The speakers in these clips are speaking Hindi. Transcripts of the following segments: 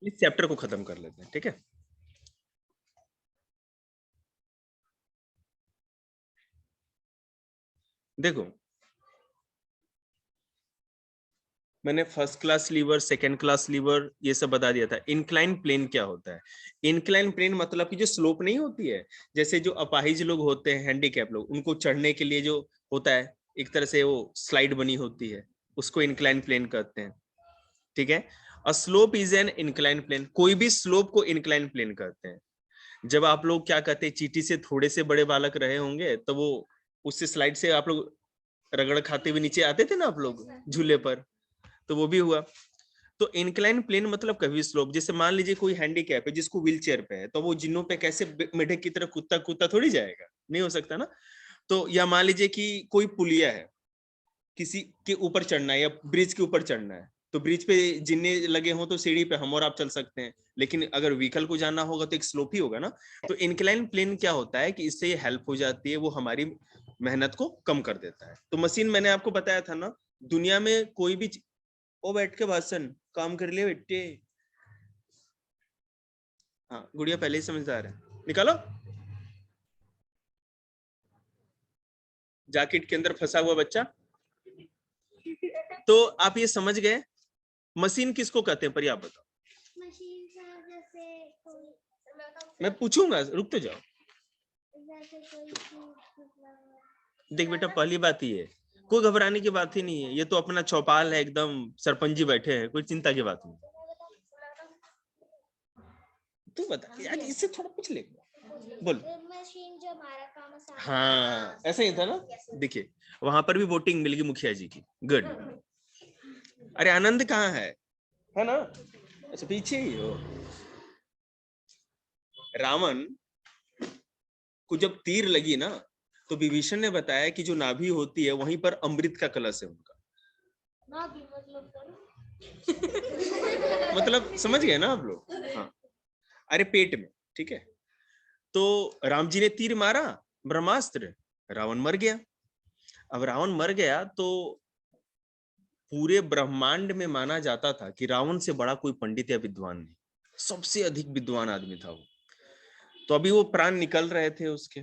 इस चैप्टर को खत्म कर लेते हैं, ठीक है। देखो, मैंने first class lever, second class lever ये सब बता दिया था। इंक्लाइन प्लेन क्या होता है? इंक्लाइन प्लेन मतलब कि जो स्लोप नहीं होती है, जैसे जो अपाहिज लोग होते हैं, हैंडीकैप लोग, उनको चढ़ने के लिए जो होता है एक तरह से वो स्लाइड बनी होती है, उसको इंक्लाइन प्लेन कहते हैं, ठीक है। A slope is an incline plane, कोई भी स्लोप को इंक्लाइन प्लेन कहते हैं। जब आप लोग क्या कहते हैं, चींटी से थोड़े से बड़े बालक रहे होंगे तो वो उससे स्लाइड से आप लोग रगड़ खाते हुए नीचे आते थे ना आप लोग झूले पर, तो वो भी हुआ। तो इंक्लाइन प्लेन मतलब कभी स्लोप, जैसे मान लीजिए कोई हैंडीकैप है जिसको व्हील चेयर पे है, तो वो जिन्नों पे कैसे मेढक की तरह कुत्ता कुत्ता थोड़ी जाएगा, नहीं हो सकता ना। तो या मान लीजिए कि कोई पुलिया है, किसी के ऊपर चढ़ना है या ब्रिज के ऊपर चढ़ना है, तो ब्रिज पे जिन्ने लगे हों तो सीढ़ी पे हम और आप चल सकते हैं, लेकिन अगर व्हीकल को जाना होगा तो एक स्लोप ही होगा ना। तो इंक्लाइन प्लेन क्या होता है कि इससे ये हेल्प हो जाती है, वो हमारी मेहनत को कम कर देता है। तो मशीन मैंने आपको बताया था ना, दुनिया में कोई भी ओ बैठ के भाषण काम कर लिया बेटे। हाँ, गुड़िया पहले ही समझदार है, निकालो। जैकेट के अंदर फंसा हुआ बच्चा। तो आप ये समझ गए मशीन किसको कहते हैं, पर आप बताओ। मशीन जैसे मैं पूछूंगा, रुक तो जाओ। देख बेटा, पहली बात ही है, कोई घबराने की बात ही नहीं है, ये तो अपना चौपाल है, एकदम सरपंच जी बैठे हैं, कोई चिंता की बात नहीं। तू बता यार, इससे थोड़ा पूछ ले, बोल। मशीन जो हमारा काम है, हाँ ऐसा ही था ना। देखिए, वहां पर भी वोटिंग मिल गई मुखिया जी की, गुड। अरे आनंद कहाँ है ना? अच्छा पीछे ही हो। रावण को जब तीर लगी ना, तो विभीषण ने बताया कि जो नाभि होती है वहीं पर अमृत का कलश है उनका। नाभि मतलब समझ गए ना आप लोग? हाँ, अरे पेट में, ठीक है। तो राम जी ने तीर मारा, ब्रह्मास्त्र, रावण मर गया। अब रावण मर गया तो पूरे ब्रह्मांड में माना जाता था कि रावण से बड़ा कोई पंडित या विद्वान नहीं, सबसे अधिक विद्वान आदमी था वो। तो अभी वो प्राण निकल रहे थे उसके,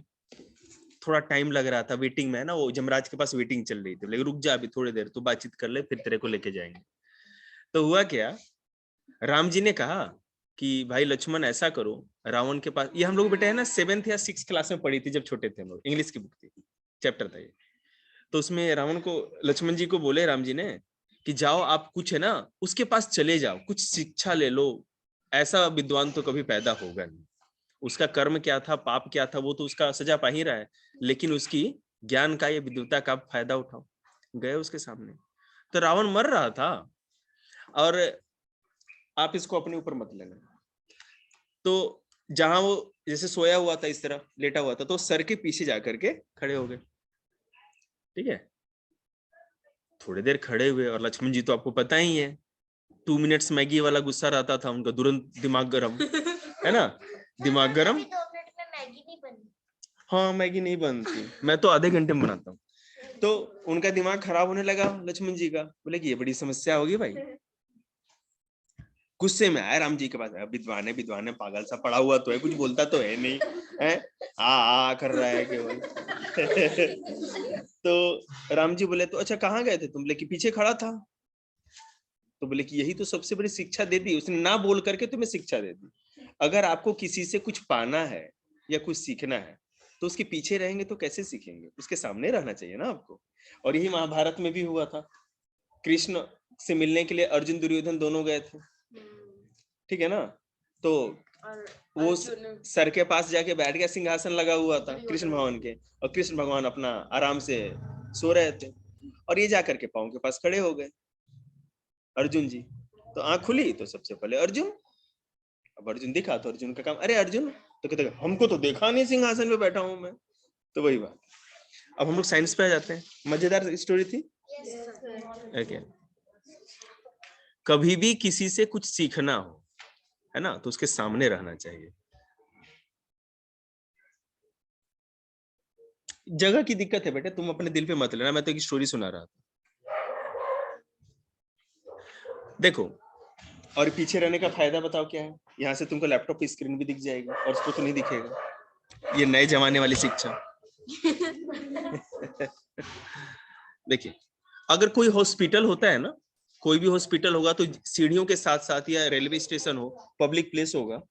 थोड़ा टाइम लग रहा था, वेटिंग में है ना, वो जमराज के पास वेटिंग चल रही थी, लेकिन रुक जा अभी थोड़ी देर, तो बातचीत कर ले, फिर तेरे को लेके जाएंगे। तो हुआ क्या, राम जी ने कहा कि भाई लक्ष्मण ऐसा करो, रावण के पास, ये हम लोग बेटे है ना 7th या 6th क्लास में पढ़ी थी जब छोटे थे हम लोग, इंग्लिश की बुक थी, चैप्टर था ये। तो उसमें रावण को, लक्ष्मण जी को बोले राम जी ने कि जाओ आप कुछ है ना उसके पास चले जाओ, कुछ शिक्षा ले लो, ऐसा विद्वान तो कभी पैदा होगा नहीं, उसका कर्म क्या था, पाप क्या था, वो तो उसका सजा पा ही रहा है, लेकिन उसकी ज्ञान का, ये विद्वता का फायदा उठाओ। गए उसके सामने, तो रावण मर रहा था, और आप इसको अपने ऊपर मत लेना। तो जहां वो जैसे सोया हुआ था, इस तरह लेटा हुआ था, तो सर के पीछे जाकर के खड़े हो गए, ठीक है। थोड़ी देर खड़े हुए, और लक्ष्मण जी तो आपको पता ही है, 2 मिनट्स मैगी वाला गुस्सा रहता था उनका, तुरंत दिमाग गरम है ना, दिमाग गरम। 2 मिनट में मैगी नहीं बनती। हाँ मैगी नहीं बनती, मैं तो आधे घंटे में बनाता हूँ। तो उनका दिमाग खराब होने लगा लक्ष्मण जी का, बोले कि ये बड़ी समस्या होगी भाई। गुस्से में आया राम जी के पास, विद्वान है, पागल सा पड़ा हुआ तो है, कुछ बोलता तो है नहीं है, आ कर रहा है केवल। तो राम जी बोले, तो अच्छा कहाँ गए थे तुम? बोले कि पीछे खड़ा था। तो बोले कि यही तो सबसे बड़ी शिक्षा दे दी उसने, ना बोल करके तुम्हें शिक्षा दे दी। अगर आपको किसी से कुछ पाना है या कुछ सीखना है, तो उसके पीछे रहेंगे तो कैसे सीखेंगे, उसके सामने रहना चाहिए ना आपको। और यही महाभारत में भी हुआ था, कृष्ण से मिलने के लिए अर्जुन दुर्योधन दोनों गए थे, ठीक है ना। तो वो सर के पास जाके बैठ गया, सिंहासन लगा हुआ था कृष्ण भगवान के, और कृष्ण भगवान अपना आराम से सो रहे थे, और ये जाकर के पाँव के पास खड़े हो गए अर्जुन जी। तो आंख खुली तो सबसे पहले अर्जुन, अब अर्जुन दिखा तो अर्जुन का काम, अरे अर्जुन, तो कहते हमको तो देखा नहीं सिंहासन पे बैठा हूं मैं। तो वही बात। अब हम लोग साइंस पे आ जाते हैं, मजेदार स्टोरी थी। ओके, कभी भी किसी से कुछ सीखना हो, है ना, तो उसके सामने रहना चाहिए। जगह की दिक्कत है बेटे, तुम अपने दिल पे मत लेना, मैं तो एक स्टोरी सुना रहा था। देखो, और पीछे रहने का फायदा बताओ क्या है? यहाँ से तुमको लैपटॉप की स्क्रीन भी दिख जाएगी और उसको तो नहीं दिखेगा। ये नए जमाने वाली शिक्षा। देखिए, अगर कोई हॉस्पिटल होता है ना, कोई भी हॉस्पिटल होगा तो सीढ़ियों के साथ साथ, या रेलवे स्टेशन हो, पब्लिक प्लेस होगा,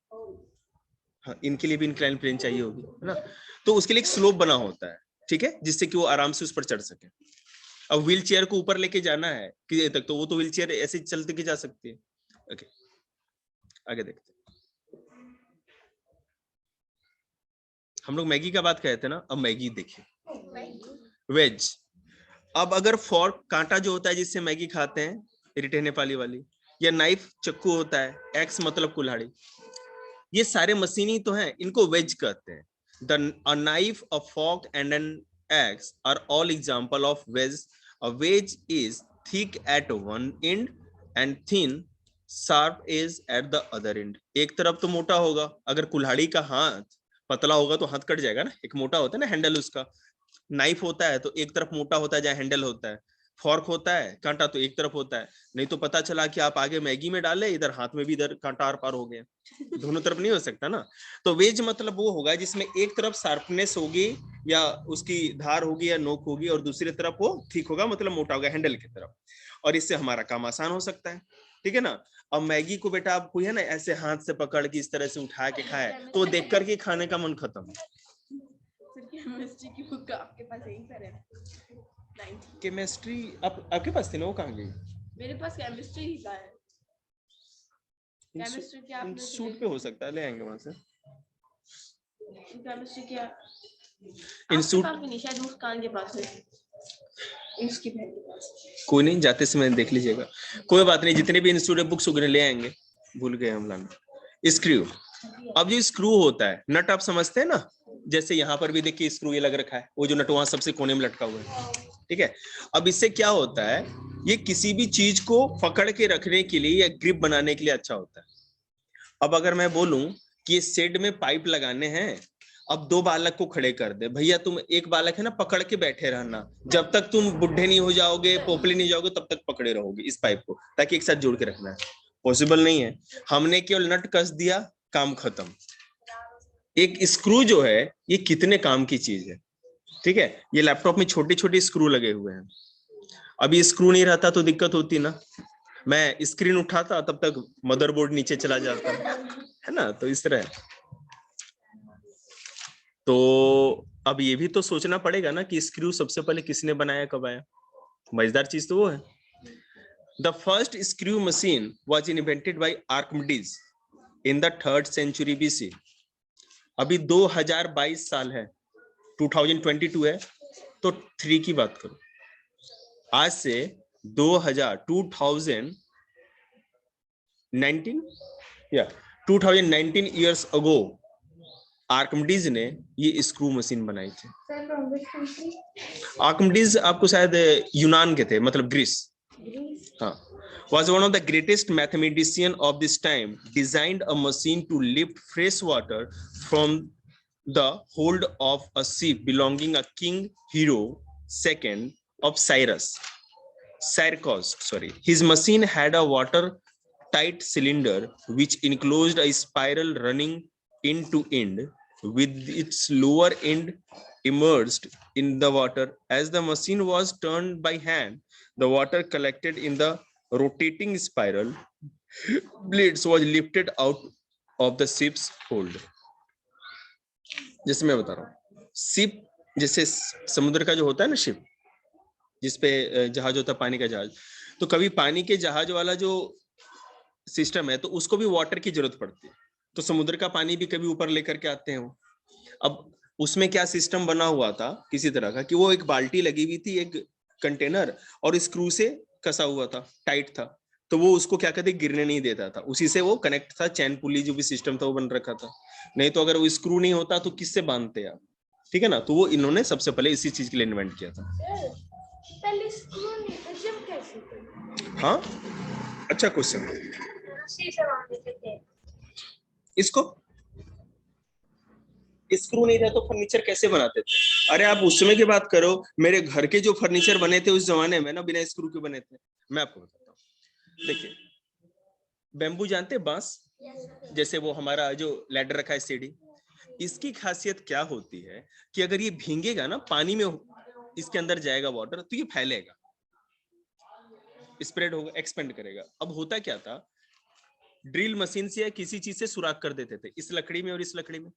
हाँ, इनके लिए भी इंक्लाइन प्लेन चाहिए होगी, है ना? तो उसके लिए एक स्लोप बना होता है, ठीक है, जिससे कि वो आराम से उस पर चढ़ सके। अब व्हील चेयर को ऊपर लेके जाना है कि तक, तो वो तो व्हील चेयर ऐसे चलते के जा सकती है। ओके, आगे देखते हैं। हम लोग मैगी का बात कहते हैं ना, अब मैगी देखिए, वेज। अब अगर फॉर्क, कांटा जो होता है जिससे मैगी खाते हैं, रिटे नेपाली वाली, या नाइफ, चक्कू होता है, एक्स मतलब कुल्हाड़ी, ये सारे मशीनी तो हैं, इनको वेज कहते हैं। A knife, a fork and an axe are all example of wedge. A wedge is thick at one end and thin, sharp edge at the other end. एक तरफ तो मोटा होगा, अगर कुल्हाड़ी का हाथ पतला होगा तो हाथ कट जाएगा ना, एक मोटा होता है ना हैंडल उसका। नाइफ होता है तो एक तरफ मोटा होता है जहाँ हैंडल होता है, फॉर्क होता है, कांटा तो एक तरफ होता है, नहीं तो पता चला कि आप आगे मैगी में डाले, इधर हाथ में भी इधर कांटा आर पार हो गया, दोनों तरफ नहीं हो सकता ना। तो वेज मतलब वो होगा जिसमें एक तरफ शार्पनेस होगी या उसकी धार होगी या नोक होगी, और दूसरी तरफ वो ठीक होगा, मतलब मोटा होगा हैंडल की तरफ, और इससे हमारा काम आसान हो सकता है, ठीक है ना। अब मैगी को बेटा आप कोई है ना ऐसे हाथ से पकड़ के इस तरह से उठा के खाए तो देख करके खाने का मन खत्म। केमिस्ट्री की बुक आपके पास यही पर है? केमिस्ट्री आपके पास थी ना, वो कहाँ गई? मेरे पास केमिस्ट्री ही का है। केमिस्ट्री क्या आपने इंस्टीट्यूट पे हो सकता है, ले आएंगे वहां से। केमिस्ट्री क्या इंस्टीट्यूट आपके पास भी नहीं, शायद मुस्कान के पास है, इसकी बहन के पास। कोई नहीं, जाते समय देख लीजिएगा, कोई बात नहीं, जितने भी इंस्टीट्यूट बुक्स वगैरह ले आएंगे, भूल गए हम लाना। स्क्रू, अब जो स्क्रू होता है, नट आप समझते हैं ना, जैसे यहाँ पर भी देखिए स्क्रू ये लग रखा है, वो जो नट वहां सबसे कोने में लटका हुआ है, ठीक है। अब इससे क्या होता है, ये किसी भी चीज को पकड़ के रखने के लिए या ग्रिप बनाने के लिए अच्छा होता है। अब अगर मैं बोलूं कि ये शेड में पाइप लगाने हैं, अब दो बालक को खड़े कर दे, भैया तुम एक बालक है ना पकड़ के बैठे रहना, जब तक तुम बुढ़े नहीं हो जाओगे, पोपले नहीं जाओगे, तब तक पकड़े रहोगे इस पाइप को, ताकि एक साथ जोड़ के रखना है। पॉसिबल नहीं है, हमने केवल नट कस दिया, काम खत्म। एक स्क्रू जो है ये कितने काम की चीज है, ठीक है। ये लैपटॉप में छोटे छोटे स्क्रू लगे हुए हैं, अभी स्क्रू नहीं रहता तो दिक्कत होती ना, मैं स्क्रीन उठाता तब तक मदरबोर्ड नीचे चला जाता है ना, तो इस तरह। तो अब ये भी तो सोचना पड़ेगा ना कि स्क्रू सबसे पहले किसने बनाया, कब आया, मजेदार चीज तो वो है। The first screw machine was invented by Archimedes in the 3rd century BC। अभी 2022 साल है, 2022 है, तो 3 की बात करो, आज से 2019 years ago आर्किमिडीज ने ये स्क्रू मशीन बनाई थी। आर्किमिडीज आपको शायद यूनान के थे, मतलब ग्रीस, हाँ। Was one of the greatest mathematician of this time, designed a machine to lift fresh water from the hold of a ship belonging a king Hero II of Syracuse. His machine had a water-tight cylinder which enclosed a spiral running end to end, with its lower end immersed in the water. As the machine was turned by hand, the water collected in the rotating spiral blades was lifted out of the ship's hold. जैसे मैं बता रहा हूँ, शिप जैसे समुद्र का जो होता है ना शिप, जिसपे जहाज होता है, पानी का जहाज, तो कभी पानी के जहाज वाला जो सिस्टम है तो उसको भी वाटर की जरूरत पड़ती है, तो समुद्र का पानी भी कभी ऊपर लेकर के आते हैं वो। अब उसमें क्या सिस्टम बना हुआ था किसी तरह का, कि वो एक बाल्टी लगी हुई थी, एक कंटेनर, और स्क्रू से कसा हुआ था, टाइट था, तो वो उसको क्या कहते गिरने नहीं देता था, उसी से वो कनेक्ट था, चैन पुली जो भी सिस्टम था वो बन रखा था। नहीं तो अगर वो स्क्रू नहीं होता तो किससे बांधते आप, ठीक है ना। तो वो इन्होंने सबसे पहले इसी चीज के लिए इन्वेंट किया था। पहले स्क्रू नहीं था, जब कैसे? हाँ, अच्छा क्वेश्चन। इसको स्क्रू नहीं था तो फर्नीचर कैसे बनाते थे? अरे आप उस समय की बात करो, मेरे घर के जो फर्नीचर बने थे उस जमाने में ना, बिना स्क्रू के बने थे। मैं आपको बताता हूँ, देखिए बैम्बू जानते हैं, बांस, जैसे वो हमारा जो लैडर रखा है सीढ़ी, इसकी खासियत क्या होती है कि अगर ये भींगेगा ना पानी में, इसके अंदर जाएगा वाटर, तो ये फैलेगा, स्प्रेड होगा, एक्सपेंड करेगा। अब होता क्या था, ड्रिल मशीन से या किसी चीज से सुराख कर देते थे इस लकड़ी में और इस लकड़ी में,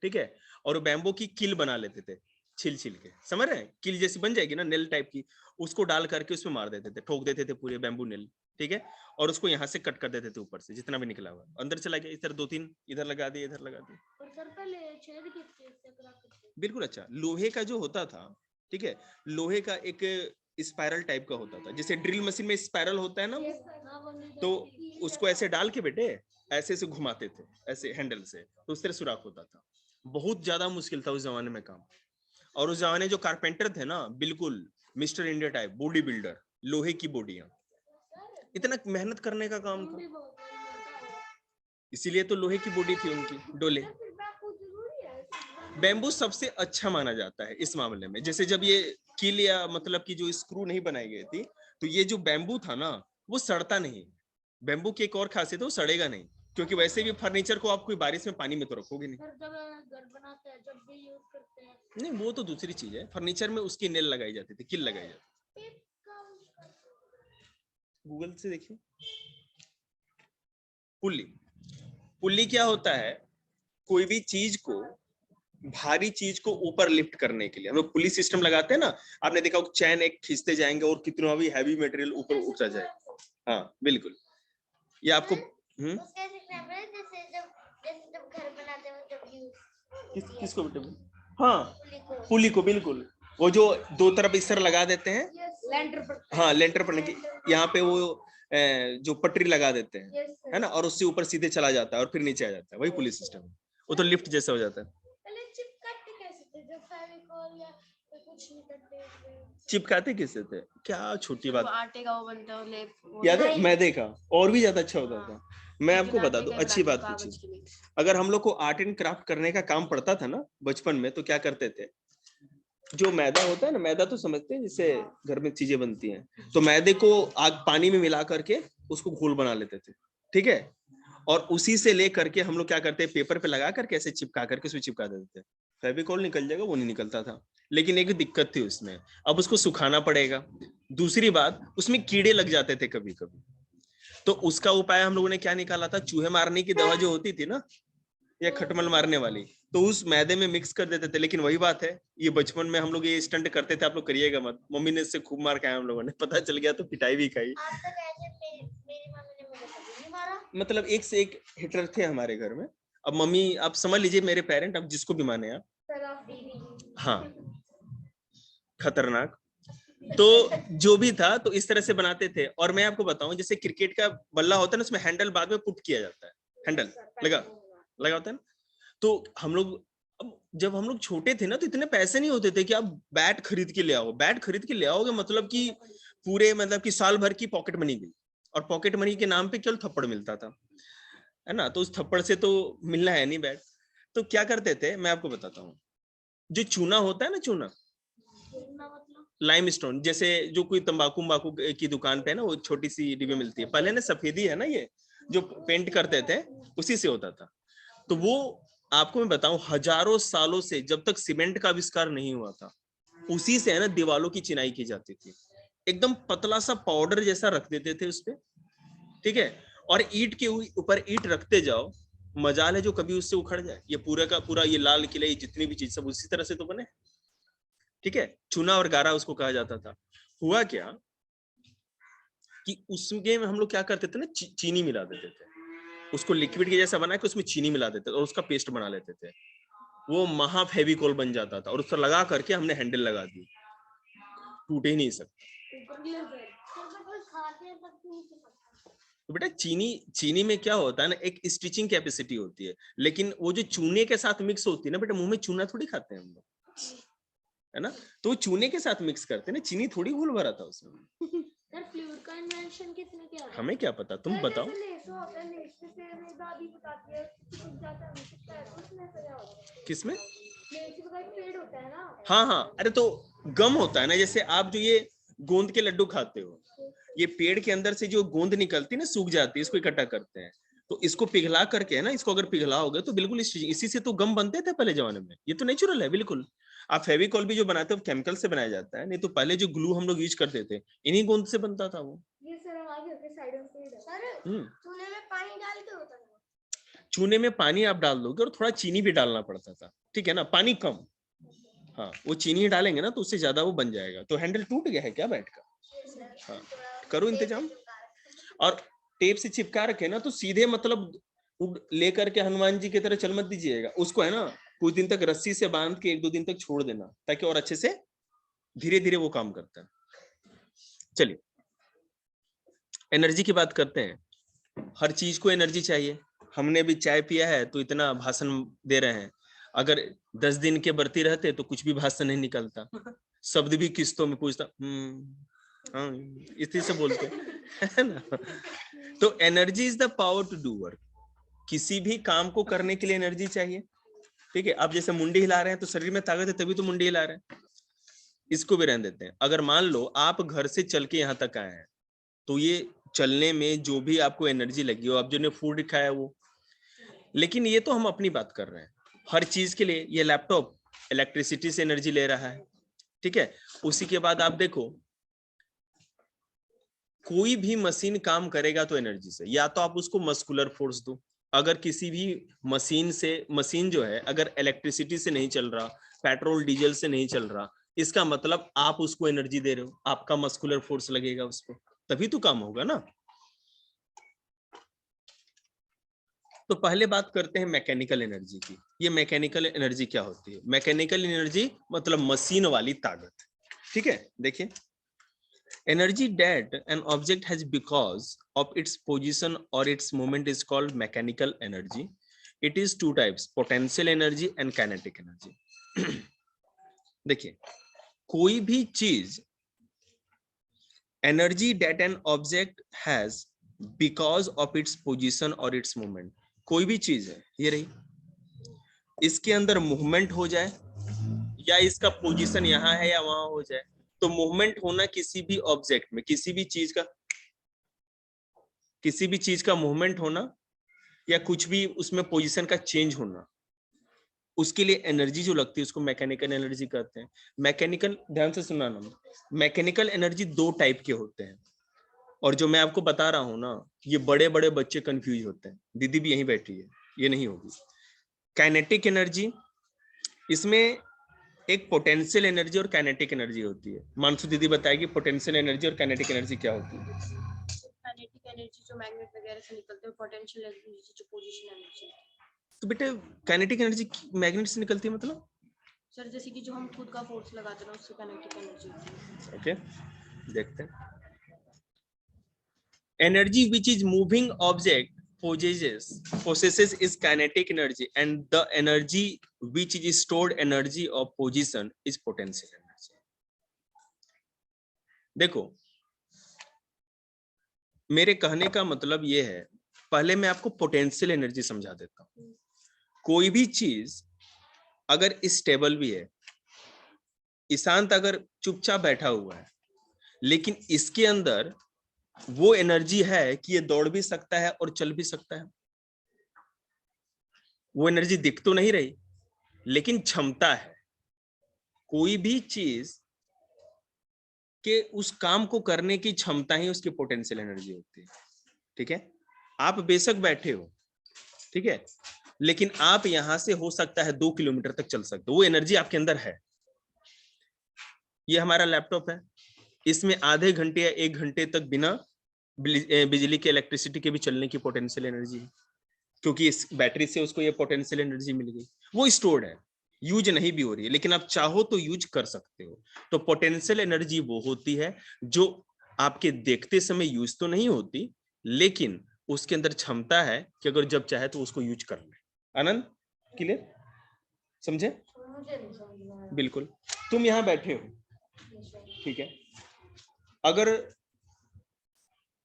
ठीक है, और बैम्बो की किल बना लेते थे, छिल छिल के, समझ रहे हैं, किल जैसी बन जाएगी ना, नेल टाइप की, उसको डाल करके उसमें मार देते थे, ठोक देते थे पूरे बैम्बू नेल, ठीक है, और उसको यहाँ से कट कर देते थे, ऊपर से जितना भी निकला हुआ अंदर चला गया, इधर 2-3 इधर लगा दिए, इधर लगा दिए। और सर पहले छेद कितने से करा करते थे? बिल्कुल, अच्छा, लोहे का जो होता था, ठीक है, लोहे का एक स्पाइरल टाइप का होता था, जैसे ड्रिल मशीन में स्पाइरल होता है ना, तो उसको ऐसे डाल के बेटे ऐसे से घुमाते थे, ऐसे हैंडल से, तो उस तरह सुराख होता था। बहुत ज्यादा मुश्किल था उस जमाने में काम, और उस जमाने जो कारपेंटर थे ना, बिल्कुल mister India type body builder, लोहे की बॉडियां, इतना मेहनत करने का काम था, इसीलिए तो लोहे की बॉडी थी उनकी, डोले। बैम्बू सबसे अच्छा माना जाता है इस मामले में, जैसे जब ये कील या मतलब की जो स्क्रू नहीं बनाई गई थी, तो ये जो बैम्बू था ना, वो सड़ता नहीं। बैम्बू की एक और खासियत है, वो सड़ेगा नहीं, क्योंकि वैसे भी फर्नीचर को आप कोई बारिश में पानी में तो रखोगे नहीं। जब घर बनाते हैं जब भी यूज करते हैं। नहीं, वो तो दूसरी चीज है, फर्नीचर में उसकी नेल लगाई जाती थी, किल लगाई जाती थी। गूगल से देखिए, पुल्ली। पुल्ली क्या होता है, कोई भी चीज को, भारी चीज को ऊपर लिफ्ट करने के लिए हम लोग पुली सिस्टम लगाते हैं ना, आपने देखा चैन एक खींचते जाएंगे और कितना भी हैवी मटेरियल ऊपर उठता जाए। हाँ बिल्कुल, ये आपको घर बनाते हैं जब यूज किसको बेटे, हाँ पुली को, बिल्कुल, वो जो दो तरफ इस तरह लगा देते हैं, लेंटर पर, हाँ लेंटर पड़ने की, यहाँ पे वो जो पटरी लगा देते हैं, है ना, और उससे ऊपर सीधे चला जाता है और फिर नीचे आ जाता है, वही पुलिस सिस्टम है, वो तो लिफ्ट जैसा हो जाता है। चिपकाते किससे थे, क्या छोटी बात, आटे का वो बनता है लेप, याद है, मैदे का, और भी ज्यादा अच्छा होता था। मैं आपको बता दूं, अच्छी बात कागज पूछी, के लिए। अगर हम लोग को आर्ट एंड क्राफ्ट करने का काम पड़ता था ना बचपन में, तो क्या करते थे, जो मैदा होता है ना, मैदा तो समझते हैं जिससे घर में चीजें बनती हैं, तो मैदे को आग पानी में मिला करके उसको घोल बना लेते थे, ठीक है, और उसी से ले करके हम लोग क्या करते हैं, पेपर पे लगा करके ऐसे चिपका करके उसमें चिपका देते थे, फेविकॉल निकल जाएगा, वो नहीं निकलता था, लेकिन एक दिक्कत थी उसमें, अब उसको सुखाना पड़ेगा, दूसरी बात उसमें कीड़े लग जाते थे कभी कभी, तो उसका उपाय हम लोगों ने क्या निकाला था, चूहे मारने की दवा जो होती थी ना, या खटमल मारने वाली, तो उस मैदे में मिक्स कर देते थे, लेकिन वही बात है, ये बचपन में हम लोग ये स्टंट करते थे, आप लोग करिएगा मत, मम्मी ने इससे खूब मार खाया हम लोगों ने, पता चल गया तो पिटाई भी खाई। मतलब एक से एक हिटर थे हमारे घर में, अब मम्मी, आप समझ लीजिए मेरे पेरेंट, अब जिसको भी माने आप, हाँ खतरनाक, तो जो भी था तो इस तरह से बनाते थे। और मैं आपको बताऊं, जैसे क्रिकेट का बल्ला होता है ना, उसमें हैंडल बाद में पुट किया जाता है, हैंडल लगा होता है ना, तो हम लोग, अब जब हम लोग छोटे थे ना, तो इतने पैसे नहीं होते थे कि आप बैट खरीद के ले आओ, बैट खरीद के ले आओगे मतलब कि पूरे, मतलब कि साल भर की पॉकेट मनी गई, और पॉकेट मनी के नाम पे केवल थप्पड़ मिलता था, है ना, तो उस थप्पड़ से तो मिलना है नहीं बैट, तो क्या करते थे मैं आपको बताता हूँ, जो चूना होता है ना, चूना लाइमस्टोन, जैसे जो कोई तंबाकू बाकू की दुकान पे है ना, वो छोटी सी डिब्बी मिलती है, पहले ना सफेदी है ना, ये जो पेंट करते थे उसी से होता था, तो वो आपको मैं बताऊं, हजारों सालों से, जब तक सीमेंट का आविष्कार नहीं हुआ था, उसी से है ना दीवालों की चिनाई की जाती थी, एकदम पतला सा पाउडर जैसा रख देते थे उसपे, ठीक है, और ईंट के ऊपर ईंट रखते जाओ, मजाल है जो कभी उससे उखड़ जाए, ये पूरा का पूरा ये लाल किले जितनी भी चीज सब उसी तरह से तो बने, ठीक है, चूना और गारा उसको कहा जाता था। हुआ क्या कि उसमें हम लोग क्या करते थे ना, चीनी मिला देते थे, उसको लिक्विड के जैसा बना के उसमें चीनी मिला देते थे और उसका पेस्ट बना लेते थे, वो महा फेविकोल बन जाता था, और उसको लगा करके हमने हैंडल लगा दी, टूट ही नहीं सकता। तो बेटा चीनी में क्या होता है ना, एक स्टिचिंग कैपेसिटी होती है, लेकिन वो जो चूने के साथ मिक्स होती है ना बेटा, मुंह में चूना थोड़ी खाते हैं हम लोग, है ना, तो चूने के साथ मिक्स करते हैं ना, चीनी थोड़ी घोल भरा था उसमें। सर फ्लूइड का इन्वेंशन किसने किया? हमें क्या पता, तुम बताओ। किसमें? हाँ हाँ, अरे तो गम होता है ना, जैसे आप जो ये गोंद के लड्डू खाते हो, ये पेड़ के अंदर से जो गोंद निकलती है ना, सूख जाती है, इसको इकट्ठा करते हैं। तो इसको पिघला करके है ना, इसको अगर पिघलाओगे तो बिल्कुल इसी से तो गम बनते थे पहले जमाने में। ये तो नेचुरल है बिल्कुल। आप फेविकॉल भी जो बनाते हो केमिकल से बनाया जाता है, नहीं तो पहले जो ग्लू हम लोग यूज करते थे इन्हीं गोंद से बनता था वो। ये सर हम आगे के साइड से सर चूने में पानी डाल के होता था। चूने में पानी आप डाल दोगे और थोड़ा चीनी भी डालना पड़ता था, ठीक है ना, पानी कम। हाँ, वो चीनी डालेंगे ना तो उससे ज्यादा वो बन जाएगा। तो हैंडल टूट गया है क्या बैट का? हाँ, करो इंतजाम। और टेप से चिपका रखे ना तो सीधे मतलब लेकर के हनुमान जी की तरह चल मत दीजिएगा उसको, है ना, कुछ दिन तक रस्सी से बांध के 1-2 दिन तक छोड़ देना, ताकि और अच्छे से धीरे धीरे वो काम करता है। चलिए एनर्जी की बात करते हैं। हर चीज को एनर्जी चाहिए। हमने भी चाय पिया है तो इतना भाषण दे रहे हैं, अगर 10 दिन के बरती रहते तो कुछ भी भाषण नहीं निकलता, शब्द भी किस्तों में पूछता हाँ इसी से बोलते है ना। तो energy is the power to do work. किसी भी काम को करने के लिए एनर्जी चाहिए, ठीक है। आप जैसे मुंडी हिला रहे हैं तो शरीर में ताकत है, तभी तो मुंडी हिला रहे हैं। इसको भी रहने देते हैं। अगर मान लो आप घर से चल के यहाँ तक आए हैं तो ये चलने में जो भी आपको एनर्जी लगी हो, आप जो ने फूड खाया वो, लेकिन ये तो हम अपनी बात कर रहे हैं। हर चीज के लिए ये लैपटॉप इलेक्ट्रिसिटी से एनर्जी ले रहा है, ठीक है। उसी के बाद आप देखो कोई भी मशीन काम करेगा तो एनर्जी से, या तो आप उसको मस्कुलर फोर्स दो। अगर किसी भी मशीन जो है अगर इलेक्ट्रिसिटी से नहीं चल रहा, पेट्रोल डीजल से नहीं चल रहा, इसका मतलब आप उसको एनर्जी दे रहे हो, आपका मस्कुलर फोर्स लगेगा उसको, तभी तो काम होगा ना। तो पहले बात करते हैं मैकेनिकल एनर्जी की। ये मैकेनिकल एनर्जी क्या होती है? मैकेनिकल एनर्जी मतलब मशीन वाली ताकत, ठीक है। देखिए energy that an object has because of its position or its movement is called mechanical energy. It is two types, potential energy and kinetic energy. देखिए कोई भी चीज energy that an object has because of its position or its movement, कोई भी चीज है ये रही, इसके अंदर मूवमेंट हो जाए या इसका पोजीशन यहाँ है या वहां हो जाए, तो मूवमेंट होना किसी भी ऑब्जेक्ट में, किसी भी चीज का मूवमेंट होना या कुछ भी उसमें पोजीशन का चेंज होना, उसके लिए एनर्जी जो लगती है उसको मैकेनिकल एनर्जी कहते हैं। मैकेनिकल, ध्यान से सुनना ना, मैकेनिकल एनर्जी 2 टाइप के होते हैं। और जो मैं आपको बता रहा हूं ना, ये बड़े बड़े बच्चे कंफ्यूज होते हैं। दीदी भी यहीं बैठी है, ये नहीं होगी। काइनेटिक एनर्जी, इसमें एक पोटेंशियल एनर्जी और काइनेटिक एनर्जी होती है। मानसू दीदी बताएगी पोटेंशियल एनर्जी और काइनेटिक एनर्जी क्या होती है। काइनेटिक एनर्जी जो मैग्नेट वगैरह से निकलते हैं, पोटेंशियल एनर्जी जो पोजीशन एनर्जी। तो बेटे काइनेटिक एनर्जी मैग्नेट से निकलती है मतलब? सर जैसे कि जो हम खुद का फोर्स लगाते हैं उससे काइनेटिक एनर्जी होती है। ओके, देखते हैं। Energy which is moving object possesses is kinetic energy, and the energy which is stored energy of position is potential energy. देखो मेरे कहने का मतलब ये है, पहले मैं आपको पोटेंशियल एनर्जी समझा देता हूं। कोई भी चीज अगर स्टेबल भी है, ईशांत अगर चुपचाप बैठा हुआ है, लेकिन इसके अंदर वो एनर्जी है कि ये दौड़ भी सकता है और चल भी सकता है। वो एनर्जी दिख तो नहीं रही, लेकिन क्षमता है। कोई भी चीज के उस काम को करने की क्षमता ही उसकी पोटेंशियल एनर्जी होती है, ठीक है। आप बेशक बैठे हो, ठीक है, लेकिन आप यहां से हो सकता है 2 किलोमीटर तक चल सकते हो, वो एनर्जी आपके अंदर है। ये हमारा लैपटॉप है, इसमें आधे घंटे या 1 घंटे तक बिना बिजली के, इलेक्ट्रिसिटी के भी चलने की पोटेंशियल एनर्जी है, क्योंकि इस बैटरी से उसको ये पोटेंशियल एनर्जी मिल गई। वो स्टोर्ड है, यूज नहीं भी हो रही है, लेकिन आप चाहो तो यूज कर सकते हो। तो पोटेंशियल एनर्जी वो होती है जो आपके देखते समय यूज तो नहीं होती, लेकिन उसके अंदर क्षमता है कि अगर जब चाहे तो उसको यूज कर ले। आनंद क्लियर, समझे? बिल्कुल। तुम यहां बैठे हो, ठीक है, अगर,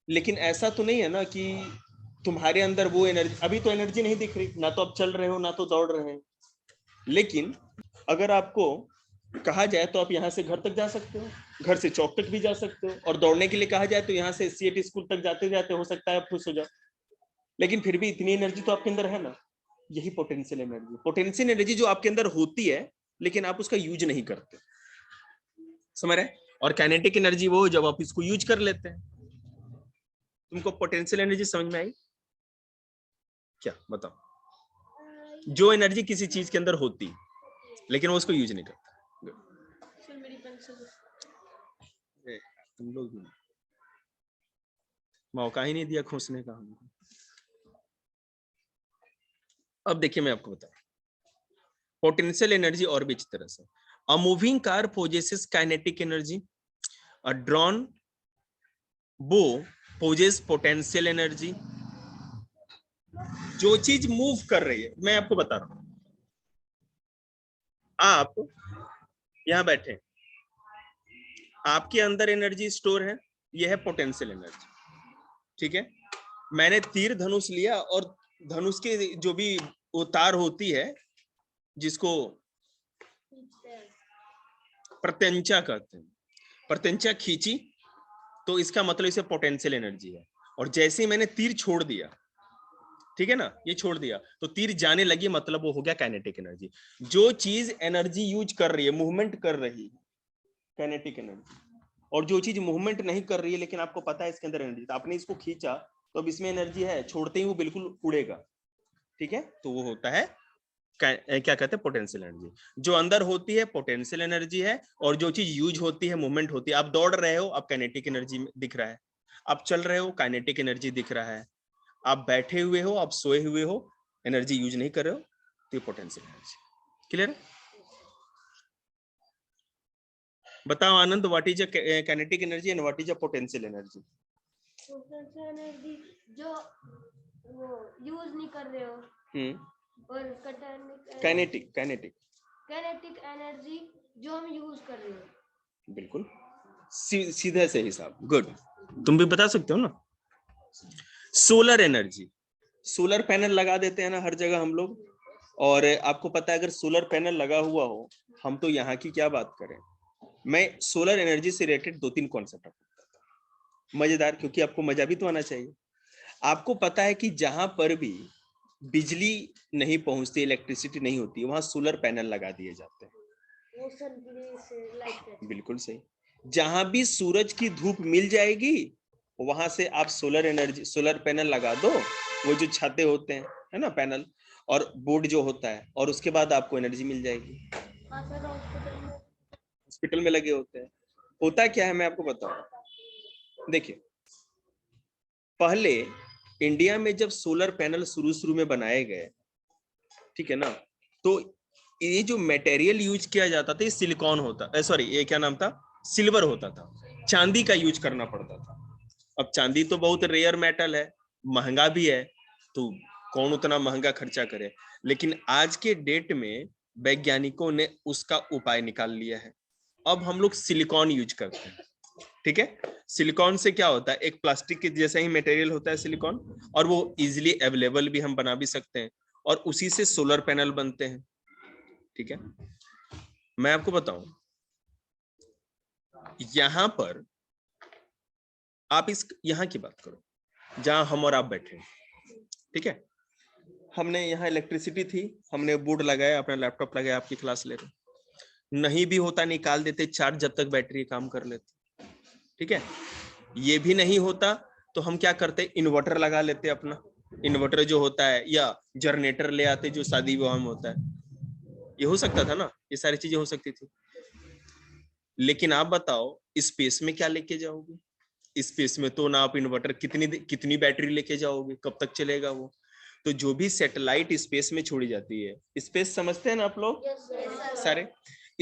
लेकिन ऐसा तो नहीं है ना कि तुम्हारे अंदर वो एनर्जी, अभी तो एनर्जी नहीं दिख रही, ना तो आप चल रहे हो ना तो दौड़ रहे हैं। लेकिन अगर आपको कहा जाए तो आप यहाँ से घर तक जा सकते हो, घर से चौक तक भी जा सकते हो, और दौड़ने के लिए कहा जाए तो यहाँ से सीएटी स्कूल तक जाते जाते हो सकता है आप खुश हो जाओ, लेकिन फिर भी इतनी एनर्जी तो आपके अंदर है ना। यही पोटेंशियल एनर्जी, पोटेंशियल एनर्जी जो आपके अंदर होती है लेकिन आप उसका यूज नहीं करते, समझ रहे। और काइनेटिक एनर्जी वो जब आप इसको यूज कर लेते हैं। तुमको पोटेंशियल एनर्जी समझ में आई क्या, बताओ? जो एनर्जी किसी चीज के अंदर होती लेकिन वो उसको यूज नहीं करता। सर मेरी पेंसिल। तुम लोग मौका ही नहीं दिया खोसने का हमको। अब देखिए मैं आपको बता रहा हूं पोटेंशियल एनर्जी और भी अच्छी तरह से। A moving car possesses kinetic energy, a drawn बो पोजेस पोटेंशियल एनर्जी। जो चीज मूव कर रही है, मैं आपको बता रहा हूं, आप यहां बैठे, आपके अंदर एनर्जी स्टोर है, यह है पोटेंशियल एनर्जी, ठीक है। मैंने तीर धनुष लिया और धनुष के जो भी वो तार होती है जिसको प्रत्यंचा कहते हैं, प्रत्यंचा खींची तो इसका मतलब इसे पोटेंशियल एनर्जी है। और जैसे ही मैंने तीर छोड़ दिया, ठीक है ना, ये छोड़ दिया तो तीर जाने लगी, मतलब वो हो गया काइनेटिक एनर्जी। जो चीज एनर्जी यूज कर रही है, मूवमेंट कर रही है, काइनेटिक एनर्जी। और जो चीज मूवमेंट नहीं कर रही है लेकिन आपको पता है इसके अंदर एनर्जी, तो आपने इसको खींचा तो अब इसमें एनर्जी है, छोड़ते ही वो बिल्कुल उड़ेगा, ठीक है। तो वो होता है क्या कहते हैं, पोटेंशियल एनर्जी। जो अंदर होती है पोटेंशियल एनर्जी है, और जो चीज यूज होती है, मूवमेंट होती है। आप दौड़ रहे हो, आप काइनेटिक एनर्जी दिख रहा है। आप चल रहे हो, काइनेटिक एनर्जी दिख रहा है। आप बैठे हुए हो, आप सोए हुए हो, एनर्जी यूज नहीं कर रहे हो, तो पोटेंशियल एनर्जी। क्लियर? बताओ Anand, what is kinetic energy and what is potential energy? Potential energy जो वो यूज नहीं कर रहे हो, और काइनेटिक काइनेटिक काइनेटिक एनर्जी जो हम यूज कर रहे हो। बिल्कुल सीधा से हिसाब, गुड। तुम भी बता सकते हो ना। सोलर एनर्जी, सोलर पैनल लगा देते हैं ना हर जगह हम लोग, और आपको पता है अगर सोलर पैनल लगा हुआ हो, हम तो यहाँ की क्या बात करें, मैं सोलर एनर्जी से रिलेटेड 2-3 कॉन्सेप्ट आपको मजेदार, क्योंकि आपको मजा भी तो आना चाहिए। आपको पता है कि जहां पर भी बिजली नहीं पहुंचती, इलेक्ट्रिसिटी नहीं होती, वहां सोलर पैनल लगा दिए जाते हैं। वो सन से लाइट, बिल्कुल सही। जहां भी सूरज की धूप मिल जाएगी वहां से आप सोलर एनर्जी, सोलर पैनल लगा दो, वो जो छाते होते हैं, है ना, पैनल और बोर्ड जो होता है, और उसके बाद आपको एनर्जी मिल जाएगी। हॉस्पिटल में लगे होते हैं। होता क्या है मैं आपको बताऊं, देखिए पहले इंडिया में जब सोलर पैनल शुरू में बनाए गए, ठीक है ना, तो ये जो मटेरियल यूज किया जाता था ये सिलिकॉन होता, सॉरी ये क्या नाम था, सिल्वर होता था, चांदी का यूज करना पड़ता था। अब चांदी तो बहुत रेयर मेटल है, महंगा भी है, तो कौन उतना महंगा खर्चा करे। लेकिन आज के डेट में वैज्ञानिकों ने उसका उपाय निकाल लिया है। अब हम लोग सिलिकॉन यूज करते हैं, ठीक है। सिलिकॉन से क्या होता है, एक प्लास्टिक के जैसा ही मटेरियल होता है सिलिकॉन, और वो इजीली अवेलेबल भी हम बना भी सकते हैं, और उसी से सोलर पैनल बनते हैं, ठीक है। मैं आपको बताऊं, यहां पर आप इस यहां की बात करो जहां हम और आप बैठे, ठीक है। हमने यहाँ इलेक्ट्रिसिटी थी, हमने बोर्ड लगाया, अपना लैपटॉप लगाया, आपकी क्लास ले रहे, नहीं भी होता निकाल देते चार्ज, जब तक बैटरी काम कर लेते, ठीक है। ये भी नहीं होता तो हम क्या करते, इन्वर्टर लगा लेते अपना, इन्वर्टर जो होता है, या जनरेटर ले आते जो शादी विवाह में होता है, ये हो सकता था ना, ये सारी चीजें हो सकती थी। लेकिन आप बताओ स्पेस में क्या लेके जाओगे, स्पेस में तो ना आप इन्वर्टर, कितनी बैटरी लेके जाओगे, कब तक चलेगा वो। तो जो भी सैटेलाइट स्पेस में छोड़ी जाती है, स्पेस समझते हैं ना आप लोग सारे,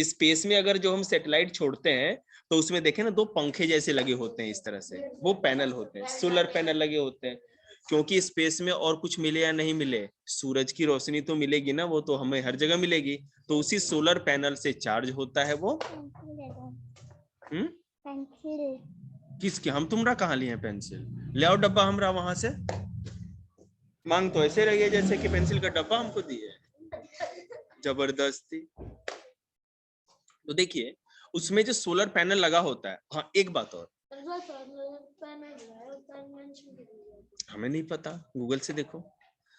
स्पेस में अगर जो हम सैटेलाइट छोड़ते हैं तो उसमें देखें ना 2 पंखे जैसे लगे होते हैं इस तरह से, वो पैनल होते हैं, सोलर पैनल लगे होते हैं। क्योंकि स्पेस में और कुछ मिले या नहीं मिले, सूरज की रोशनी तो मिलेगी ना, वो तो हमें हर जगह मिलेगी, तो उसी सोलर पैनल से चार्ज होता है वो। किसके, हम तुमरा कहाँ लिए हैं पेंसिल, ले आओ डब्बा हमरा वहां से। मांग तो ऐसे रही है जैसे कि पेंसिल का डब्बा हमको दिए, जबरदस्ती। तो देखिए उसमें जो सोलर पैनल लगा होता है, हाँ एक बात और, हमें नहीं पता, गूगल से देखो।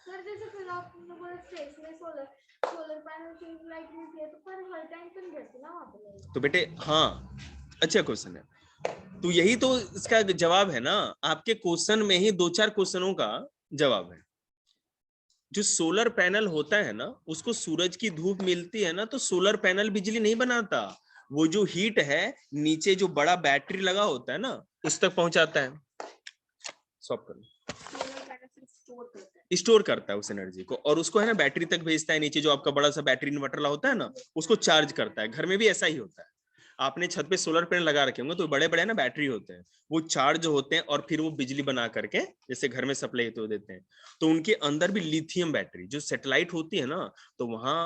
सर जैसे फिर आपने बोला स्पेस में सोलर सोलर पैनल से लाइट मिलती है तो पर हर टाइम तो नहीं रहती ना वहाँ पे। तो बेटे हाँ, अच्छा क्वेश्चन है, तो यही तो इसका जवाब है ना, आपके क्वेश्चन में ही 2-4 क्वेश्चनों का जवाब है। जो सोलर पैनल होता है ना, उसको सूरज की धूप मिलती है ना, तो सोलर पैनल बिजली नहीं बनाता, वो जो हीट है नीचे जो बड़ा बैटरी लगा होता है ना उस तक पहुंचाता है। स्टॉप करो। स्टोर करता है उस एनर्जी को और उसको है ना बैटरी तक भेजता है, नीचे जो आपका बड़ा सा बैटरी इन्वर्टर होता है ना उसको चार्ज करता है। घर में भी ऐसा ही होता है, आपने छत पे सोलर पैनल लगा रखे होंगे तो बड़े बड़े ना बैटरी होते हैं, वो चार्ज होते हैं और फिर वो बिजली बना करके जैसे घर में सप्लाई तो देते हैं। तो उनके अंदर भी लिथियम बैटरी जो सैटेलाइट होती है ना, तो वहां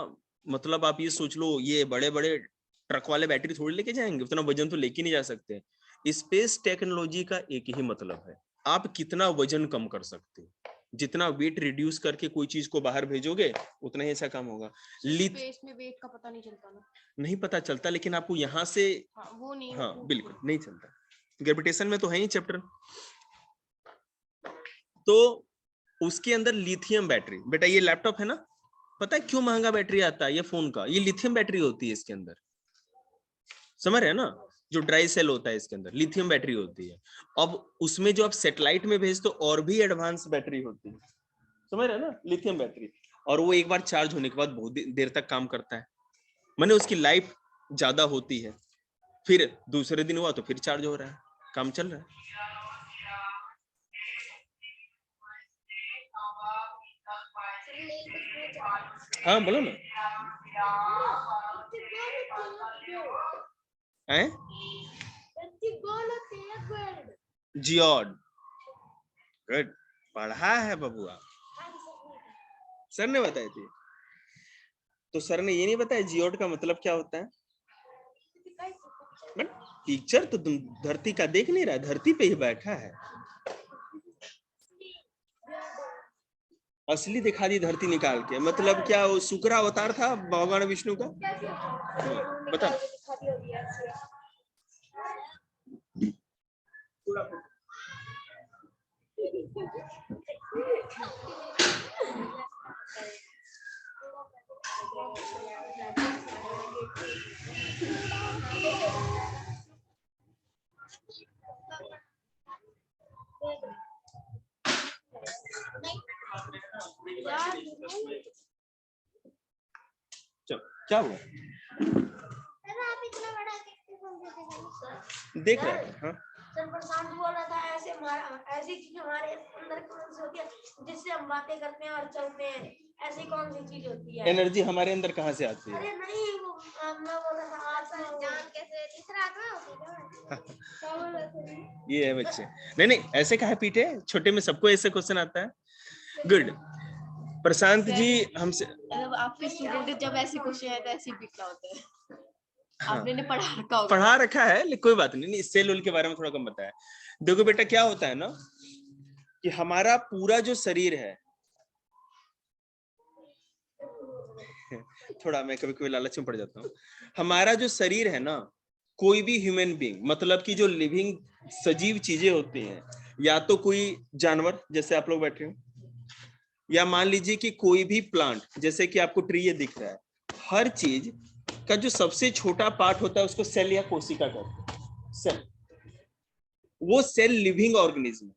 मतलब आप ये सोच लो, ये बड़े बड़े ट्रक वाले बैटरी थोड़ी लेके जाएंगे, उतना वजन तो लेके नहीं जा सकते। स्पेस टेक्नोलॉजी का एक ही मतलब है, आप कितना वजन कम कर सकते हो, जितना वेट रिड्यूस करके कोई चीज को बाहर भेजोगे उतना ही ऐसा काम होगा। स्पेस में वेट का पता नहीं चलता ना। नहीं पता चलता, लेकिन आपको यहाँ से हाँ, वो नहीं, हाँ वो बिल्कुल नहीं चलता, ग्रेविटेशन में तो है ही चैप्टर। तो उसके अंदर लिथियम बैटरी, बेटा ये लैपटॉप है ना, पता है क्यों महंगा बैटरी आता है ये फोन का, ये लिथियम बैटरी होती है इसके अंदर, समझ रहे हैं ना, जो ड्राई सेल होता है इसके अंदर लिथियम बैटरी होती है। अब उसमें जो आप सैटेलाइट में भेजते हो और भी एडवांस बैटरी होती है, समझ रहे हैं ना, लिथियम बैटरी, और वो एक बार चार्ज होने के बाद बहुत देर तक काम करता है, माने उसकी लाइफ ज्यादा होती है, फिर दूसरे दिन हुआ तो फिर चार्ज हो रहा है, काम चल रहा है। हाँ बोलो ना। हैं? जियोड, गुड, पढ़ा है बबुआ, सर ने बताई थी। तो सर ने ये नहीं बताया जियोड का मतलब क्या होता है? पिक्चर तो तुम धरती का देख नहीं रहा, धरती पे ही बैठा है, असली दिखा दी धरती निकाल के, मतलब क्या वो शुक्र अवतार था भगवान विष्णु का? बता। क्या हुआ? आप इतना बड़ा देख रहा है? हाँ सर प्रशांत बोल रहा था ऐसे ऐसी चीज हमारे अंदर कौन सी होती है जिससे हम बातें करते हैं और चलते हैं, ऐसी कौन सी चीज होती है? एनर्जी हमारे अंदर कहाँ से आती है? अरे नहीं वो मैं बोल रहा था आत्मा, जान कैसे तीसरा आत्मा होती है। ये है बच्चे, नहीं नहीं ऐसे कहा पीटे, छोटे में सबको ऐसे क्वेश्चन आता है। गुड, प्रशांत जी हमसे, आपके स्टूडेंट जब ऐसे क्वेश्चन है तो ऐसे पिटना होता है। हाँ, आपने पढ़ा रखा होगा। पढ़ा रखा है लेकिन कोई बात नहीं, सेल उल के बारे में थोड़ा कम बताया। देखो बेटा क्या होता है ना कि हमारा पूरा जो शरीर है, थोड़ा मैं कभी कभी लालच में पड़ जाता हूँ, हमारा जो शरीर है ना, कोई भी ह्यूमन बीइंग मतलब कि जो लिविंग सजीव चीजें होती हैं, या तो कोई जानवर जैसे आप लोग बैठे हो, या मान लीजिए कि कोई भी प्लांट जैसे कि आपको ट्री ये दिख रहा है, हर चीज का जो सबसे छोटा पार्ट होता है उसको सेल या कोशिका कहते हैं। सेल, वो सेल लिविंग ऑर्गेनिज्म है,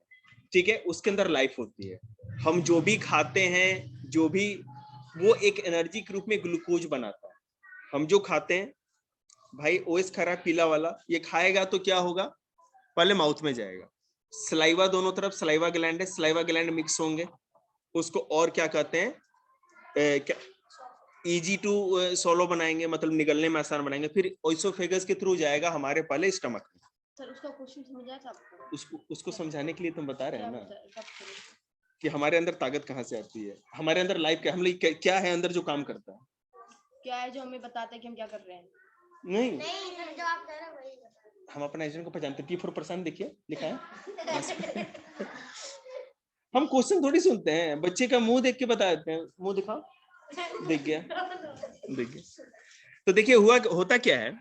ठीक है, उसके अंदर लाइफ होती है। हम जो भी खाते हैं, जो भी, वो एक एनर्जी के रूप में ग्लूकोज बनाता है। हम जो खाते हैं भाई, ओएस खरा पीला वाला, ये खाएगा तो क्या होगा, पहले माउथ में जाएगा, सलाइवा दोनों तरफ, सलाइवा ग्लैंड है, सलाइवा ग्लैंड मिक्स होंगे, उसको और क्या कहते हैं, इजी टू सोलो बनाएंगे, मतलब निगलने में आसान बनाएंगे, फिर ओइसोफेगस के थ्रू जाएगा हमारे पहले स्टमक में। सर उसका क्वेश्चन समझ आया था आपको? उसको समझाने के लिए तुम बता रहे हैं ना क्या कि हमारे अंदर ताकत कहाँ से आती है, हमारे अंदर लाइफ क्या, हम लोग क्या है अंदर जो काम करता है, क्या है जो हमें बताता है कि हम क्या कर रहे हैं? नहीं सर जो आप कह रहे हैं वही बता। हम अपना एजेंट को पहचानते, टी फॉर प्रशांत देखिए लिखा है। हम क्वेश्चन थोड़ी सुनते हैं, बच्चे का मुंह देख के बता देते हैं, मुंह दिखाओ, दिख गया, दिख गया। तो देखिए होता क्या है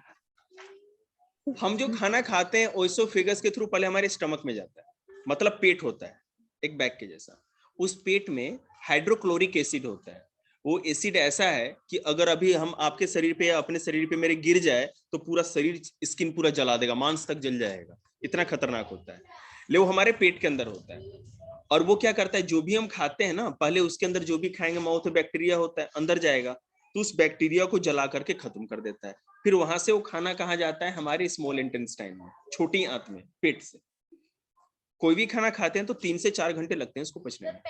हम जो खाना खाते हैं ओएसोफेगस के थ्रू पहले हमारे स्टमक में जाता है, मतलब पेट होता है एक बैग के जैसा। उस पेट में हाइड्रोक्लोरिक एसिड होता है। वो एसिड ऐसा है कि अगर अभी हम आपके शरीर पे या अपने शरीर पे मेरे गिर जाए तो पूरा शरीर, स्किन पूरा जला देगा, मांस तक जल जाएगा, इतना खतरनाक होता है। लेकिन वो हमारे पेट के अंदर होता है। और वो क्या करता है, जो भी हम खाते हैं ना, पहले उसके अंदर जो भी खाएंगे माउथ में बैक्टीरिया होता है, अंदर जाएगा तो उस बैक्टीरिया को जला करके खत्म कर देता है। फिर वहां से वो खाना कहाँ जाता है, हमारे स्मॉल इंटेस्टाइन में, छोटी आंत में, पेट से। कोई भी खाना खाते हैं तो 3 से 4 घंटे लगते हैं उसको पचने में।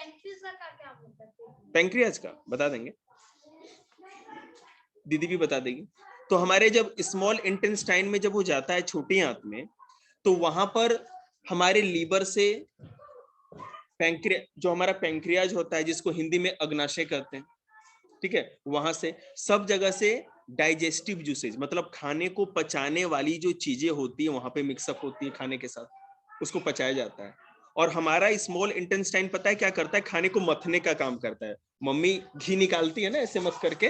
पैंक्रियाज का बता देंगे, दीदी भी बता देगी। तो हमारे जब स्मॉल इंटेस्टाइन में जब वो जाता है छोटी आंत में, तो वहां पर हमारे लीवर से पैंक्रिया, जो हमारा पैंक्रियाज होता है जिसको हिंदी में अग्नाशय कहते हैं, ठीक है, वहां से सब जगह से डाइजेस्टिव जूसेज, मतलब खाने को पचाने वाली जो चीजें होती है वहां पे मिक्सअप होती है खाने के साथ, उसको पचाया जाता है। और हमारा स्मॉल इंटेस्टाइन पता है क्या करता है, खाने को मथने का काम करता है। मम्मी घी निकालती है ना ऐसे मथ करके,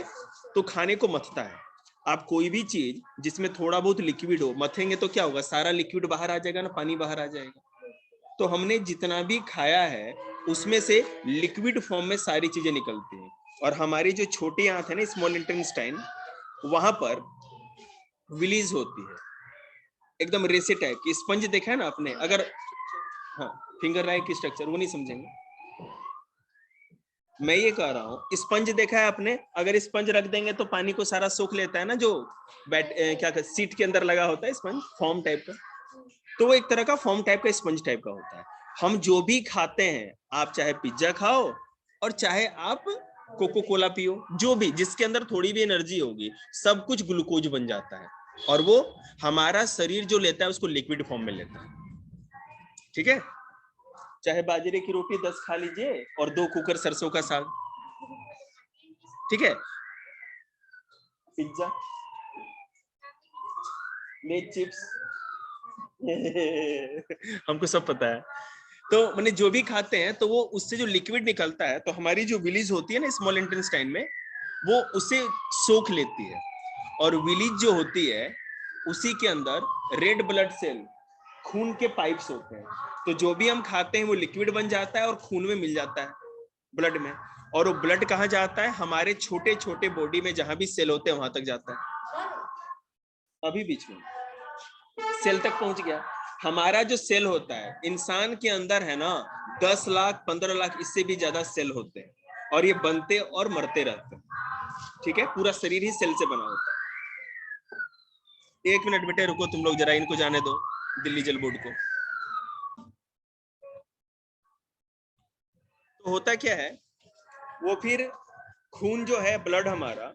तो खाने को मथता है। आप कोई भी चीज जिसमें थोड़ा बहुत लिक्विड हो, मथेंगे तो क्या होगा, सारा लिक्विड बाहर आ जाएगा ना, पानी बाहर आ जाएगा। तो हमने जितना भी खाया है उसमें से लिक्विड फॉर्म में सारी चीजें निकलती हैं। और हमारी जो छोटी आंत है ना, स्मॉल इंटेस्टाइन, वहां पर विलीज होती है, एकदम रेसे टाइप की। स्पंज देखा है ना आपने, अगर, हाँ, फिंगर राइट की स्ट्रक्चर वो नहीं समझेंगे, मैं ये कह रहा हूँ, स्पंज देखा है आपने, अगर स्पंज रख देंगे तो पानी को सारा सोख लेता है ना, जो क्या सीट के अंदर लगा होता है स्पंज, फॉर्म टाइप का। तो वो एक तरह का फॉर्म टाइप का, स्पंज टाइप का होता है। हम जो भी खाते हैं, आप चाहे पिज्जा खाओ और चाहे आप कोको कोला पियो, जो भी जिसके अंदर थोड़ी भी एनर्जी होगी, सब कुछ ग्लूकोज बन जाता है। और वो हमारा शरीर जो लेता है उसको लिक्विड फॉर्म में लेता है। ठीक है, चाहे बाजरे की रोटी 10 खा लीजिए और 2 कुकर सरसों का साग, ठीक है, पिज्जा, लेज चिप्स हमको सब पता है। तो मैंने जो भी खाते हैं तो वो उससे जो लिक्विड निकलता है, तो हमारी जो विलीज होती है ना स्मॉल इंटेस्टाइन में, वो उसे सोख लेती है। और विलीज जो होती है उसी के अंदर रेड ब्लड सेल, खून के पाइप्स होते हैं। तो जो भी हम खाते हैं वो लिक्विड बन जाता है और खून में मिल जाता है, ब्लड में। और वो ब्लड कहाँ जाता है, हमारे छोटे छोटे बॉडी में जहां भी सेल होते हैं वहां तक जाता है। अभी बीच में सेल तक पहुंच गया। हमारा जो सेल होता है इंसान के अंदर है ना, 10 लाख 15 लाख इससे भी ज्यादा सेल होते हैं, और ये बनते और मरते रहते हैं। ठीक है, पूरा शरीर ही सेल से बना होता है। 1 मिनट बेटे रुको, तुम लोग जरा इनको जाने दो, दिल्ली जल बोर्ड को। तो होता क्या है, वो फिर खून जो है, ब्लड हमारा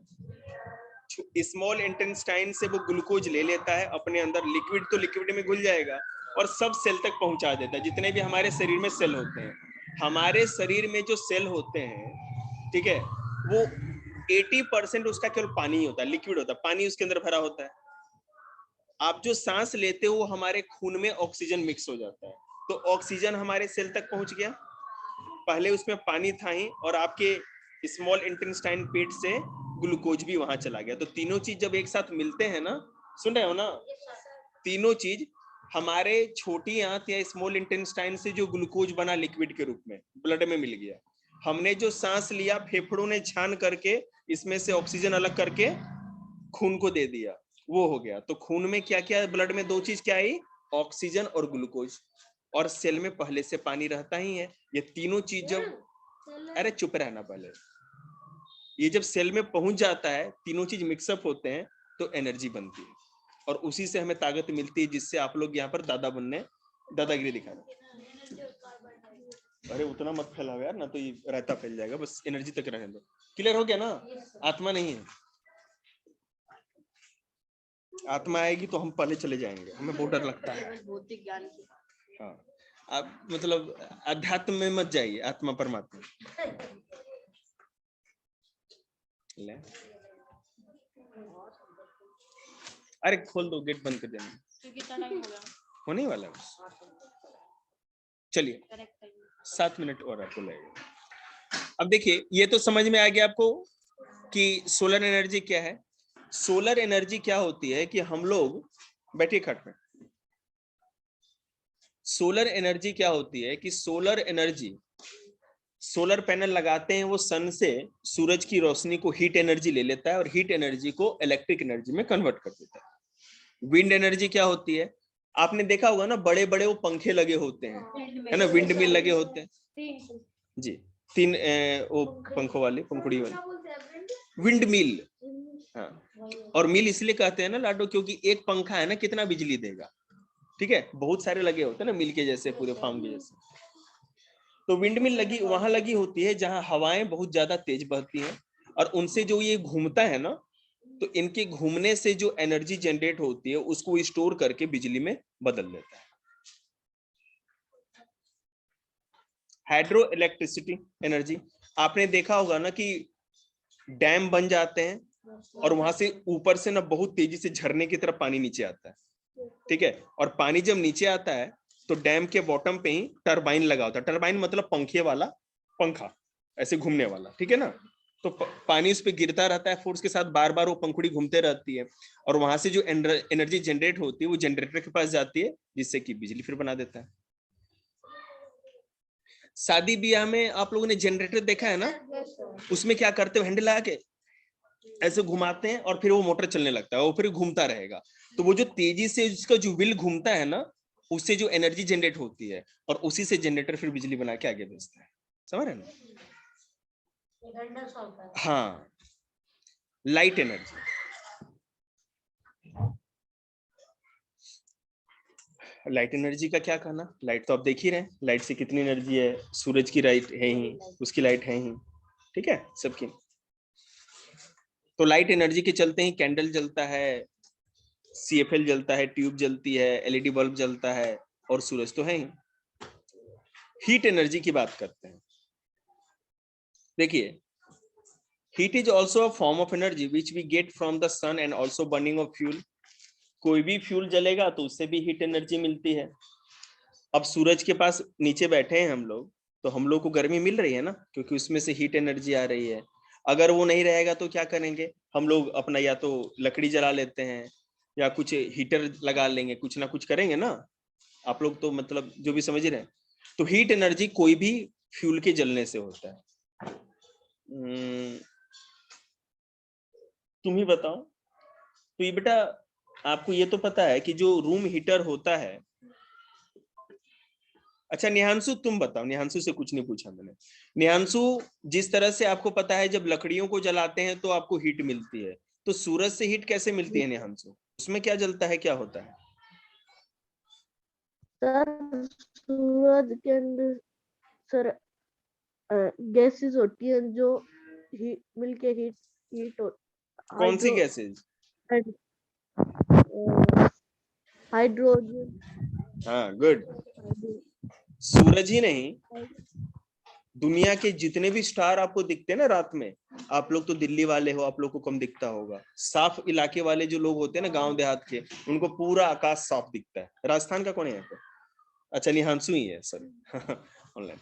स्मॉल इंटेस्टाइन से वो ग्लूकोज ले लेता है अपने अंदर, लिक्विड तो लिक्विड में घुल जाएगा और सब सेल तक पहुंचा देता है, जितने भी हमारे शरीर में सेल होते हैं। हमारे शरीर में जो सेल होते हैं, ठीक है, वो 80% उसका केवल पानी ही होता है, लिक्विड होता है, पानी उसके अंदर भरा होता है। आप जो सांस लेते हो वो हमारे खून में ऑक्सीजन मिक्स हो जाता है, तो ऑक्सीजन हमारे सेल तक पहुंच गया, पहले उसमें पानी था ही, और आपके स्मॉल इंटेस्टाइन पेट से ग्लूकोज भी वहां चला गया। तो तीनों चीज जब एक साथ मिलते हैं ना, सुन रहे हो ना, तीनों चीज हमारे छोटी आंत या स्मॉल इंटेस्टाइन से जो ग्लूकोज बना लिक्विड के रूप में ब्लड में मिल गया, हमने जो सांस लिया फेफड़ों ने छान करके इसमें से ऑक्सीजन अलग करके खून को दे दिया, वो हो गया। तो खून में क्या क्या, ब्लड में 2 चीज क्या आई, ऑक्सीजन और ग्लूकोज। और सेल में पहले से पानी रहता ही है। ये तीनों चीज जब, अरे चुप रहना पहले, ये जब सेल में पहुंच जाता है, तीनों चीज मिक्सअप होते हैं तो एनर्जी बनती है, और उसी से हमें ताकत मिलती है, जिससे आप लोग यहाँ पर दादा बनने, दादागिरी दिखाना। अरे उतना मत फैलाओ यार, ना तो ये रायता फैल जाएगा, बस एनर्जी तक रहने दो। क्लियर हो गया ना, आत्मा नहीं है, आत्मा आएगी तो हम पहले चले जाएंगे, हमें बहुत डर लगता है। भौतिक ज्ञान की। हाँ, आप मतलब अध्यात्म में मत जाइए, आत्मा परमात्मा ले। अरे खोल दो, गेट बंद कर देना, कितना टाइम हो गया? होने ही वाला है। चलिए 7 मिनट और आपको लगेगा। अब देखिए, ये तो समझ में आ गया आपको कि सोलर एनर्जी क्या है। सोलर एनर्जी क्या होती है कि हम लोग बैठिए खाट में। सोलर एनर्जी क्या होती है कि सोलर एनर्जी, सोलर पैनल लगाते हैं वो सन से सूरज की रोशनी को हीट एनर्जी ले लेता है और हीट एनर्जी को इलेक्ट्रिक एनर्जी में कन्वर्ट कर देता है। विंड एनर्जी क्या होती है, आपने देखा होगा ना, बड़े बड़े वो पंखे लगे होते हैं, है ना, विंड मिल लगे होते हैं जी, तीन वो पंखों वाले, पंखुड़ी वाले, विंड मिल। हाँ, और मिल इसलिए कहते हैं ना लाडो, क्योंकि एक पंखा है ना कितना बिजली देगा, ठीक है, बहुत सारे लगे होते हैं ना मिल के जैसे, पूरे फार्म के जैसे। तो विंड मिल लगी वहां लगी होती है जहां हवाएं बहुत ज्यादा तेज बहती हैं, और उनसे जो ये घूमता है ना, तो इनके घूमने से जो एनर्जी जनरेट होती है उसको स्टोर करके बिजली में बदल देता है। हाइड्रो इलेक्ट्रिसिटी एनर्जी, आपने देखा होगा ना कि डैम बन जाते हैं और वहां से ऊपर से ना बहुत तेजी से झरने की तरफ पानी नीचे आता है, ठीक है, और पानी जब नीचे आता है तो डैम के बॉटम पे ही टरबाइन लगा होता है। टरबाइन मतलब पंखे वाला, पंखा ऐसे घूमने वाला, ठीक है ना। तो पानी उस पर गिरता रहता है फोर्स के साथ, बार बार वो पंखुड़ी घूमते रहती है, और वहां से जो एनर्जी जनरेट होती है वो जनरेटर के पास जाती है, जिससे कि बिजली फिर बना देता है। शादी ब्याह में आप लोगों ने जनरेटर देखा है ना, उसमें क्या करते हो, हैंडल लगा के ऐसे घुमाते हैं और फिर वो मोटर चलने लगता है, वो फिर घूमता रहेगा। तो वो जो तेजी से उसका जो व्हील घूमता है ना, उससे जो एनर्जी जनरेट होती है और उसी से जनरेटर फिर बिजली बना के आगे भेजता है, समझ रहे हैं ना। हाँ, लाइट एनर्जी, लाइट एनर्जी का क्या कहना, लाइट तो आप देख ही रहे हैं, लाइट से कितनी एनर्जी है, सूरज की लाइट है ही, उसकी लाइट है ही, ठीक है, सबकी। तो लाइट एनर्जी के चलते ही कैंडल जलता है, CFL जलता है, ट्यूब जलती है, LED बल्ब जलता है, और सूरज तो है ही। हीट एनर्जी की बात करते हैं, देखिए, heat is also a form of energy which we get from the sun and also burning of fuel. कोई भी फ्यूल जलेगा तो उससे भी हीट एनर्जी मिलती है। अब सूरज के पास नीचे बैठे हैं हम लोग, तो हम लोग को गर्मी मिल रही है ना, क्योंकि उसमें से हीट एनर्जी आ रही है। अगर वो नहीं रहेगा तो क्या करेंगे हम लोग, अपना या तो लकड़ी जला लेते हैं या कुछ हीटर लगा लेंगे, कुछ ना कुछ करेंगे ना, आप लोग तो मतलब जो भी समझ रहे हैं। तो हीट एनर्जी कोई भी फ्यूल के जलने से होता है। तुम ही बताओ, तो ये बेटा आपको ये तो पता है कि जो रूम हीटर होता है, अच्छा निहांशु तुम बताओ, निहांशु से कुछ नहीं पूछा मैंने। निहांशु, जिस तरह से आपको पता है जब लकड़ियों को जलाते हैं तो आपको हीट मिलती है, तो सूरज से हीट कैसे मिलती है निहांशु, उसमें क्या जलता है, क्या होता है? सर सूरज के अंदर सर गैसेस होती हैं जो मिलके हीट कौन सी गैसेज? हाइड्रोजन। हाँ गुड। सूरज ही नहीं, दुनिया के जितने भी स्टार आपको दिखते हैं ना रात में, आप लोग तो दिल्ली वाले हो, आप लोग को कम दिखता होगा, साफ इलाके वाले जो लोग होते हैं ना गांव देहात के, उनको पूरा आकाश साफ दिखता है। राजस्थान का कौन है यहाँ पे? अच्छा निहांशु ही है सर ऑनलाइन।